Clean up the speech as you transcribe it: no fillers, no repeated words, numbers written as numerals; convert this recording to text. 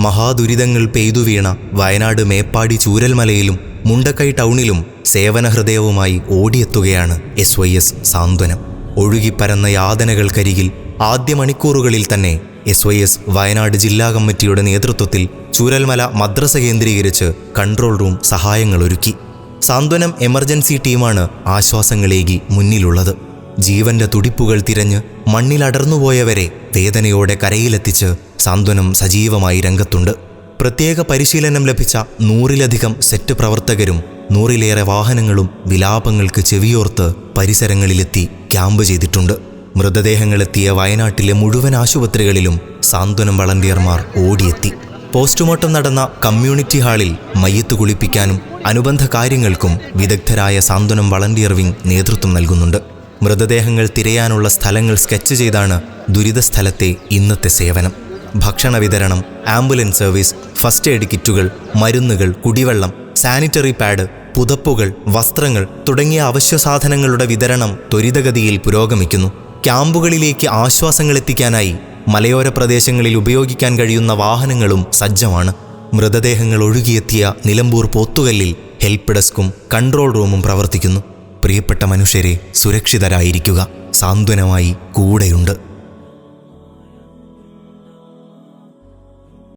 മഹാദുരിതങ്ങൾ പെയ്തു വീണ വയനാട് മേപ്പാടി ചൂരൽമലയിലും മുണ്ടക്കൈ ടൗണിലും സേവനഹൃദയവുമായി ഓടിയെത്തുകയാണ് SYS സാന്ത്വനം. ഒഴുകിപ്പരന്ന യാതനകൾക്കരികിൽ ആദ്യ മണിക്കൂറുകളിൽ തന്നെ SYS വയനാട് ജില്ലാ കമ്മിറ്റിയുടെ നേതൃത്വത്തിൽ ചൂരൽമല മദ്രസ കേന്ദ്രീകരിച്ച് കൺട്രോൾ റൂം സഹായങ്ങളൊരുക്കി. സാന്ത്വനം എമർജൻസി ടീമാണ് ആശ്വാസങ്ങളേകി മുന്നിലുള്ളത്. ജീവന്റെ തുടിപ്പുകൾ തിരഞ്ഞ് മണ്ണിലടർന്നുപോയവരെ വേദനയോടെ കരയിലെത്തിച്ച് സാന്ത്വനം സജീവമായി രംഗത്തുണ്ട്. പ്രത്യേക പരിശീലനം ലഭിച്ച 100-ലധികം സെറ്റ് പ്രവർത്തകരും 100-ലേറെ വാഹനങ്ങളും വിലാപങ്ങൾക്ക് ചെവിയോർത്ത് പരിസരങ്ങളിലെത്തി ക്യാമ്പ് ചെയ്തിട്ടുണ്ട്. മൃതദേഹങ്ങളെത്തിയ വയനാട്ടിലെ മുഴുവൻ ആശുപത്രികളിലും സാന്ത്വനം വളണ്ടിയർമാർ ഓടിയെത്തി. പോസ്റ്റ്മോർട്ടം നടന്ന കമ്മ്യൂണിറ്റി ഹാളിൽ മയ്യത്ത് കുളിപ്പിക്കാനും അനുബന്ധ കാര്യങ്ങൾക്കും വിദഗ്ധരായ സാന്ത്വനം വളണ്ടിയർ വിംഗ് നേതൃത്വം നൽകുന്നുണ്ട്. മൃതദേഹങ്ങൾ തിരയാനുള്ള സ്ഥലങ്ങൾ സ്കെച്ച് ചെയ്താണ് ദുരിതസ്ഥലത്തെ ഇന്നത്തെ സേവനം. ഭക്ഷണ വിതരണം, ആംബുലൻസ് സർവീസ്, ഫസ്റ്റ് എയ്ഡ് കിറ്റുകൾ, മരുന്നുകൾ, കുടിവെള്ളം, സാനിറ്ററി പാഡ്, പുതപ്പുകൾ, വസ്ത്രങ്ങൾ തുടങ്ങിയ അവശ്യ സാധനങ്ങളുടെ വിതരണം ത്വരിതഗതിയിൽ പുരോഗമിക്കുന്നു. ക്യാമ്പുകളിലേക്ക് ആശ്വാസങ്ങൾ എത്തിക്കാനായി മലയോര പ്രദേശങ്ങളിൽ ഉപയോഗിക്കാൻ കഴിയുന്ന വാഹനങ്ങളും സജ്ജമാണ്. മൃതദേഹങ്ങൾ ഒഴുകിയെത്തിയ നിലമ്പൂർ പോത്തുകല്ലിൽ ഹെൽപ്പ് ഡെസ്കും കൺട്രോൾ റൂമും പ്രവർത്തിക്കുന്നു. പ്രിയപ്പെട്ട മനുഷ്യരെ, സുരക്ഷിതരായിരിക്കുക. സാന്ത്വനമായി കൂടെയുണ്ട്.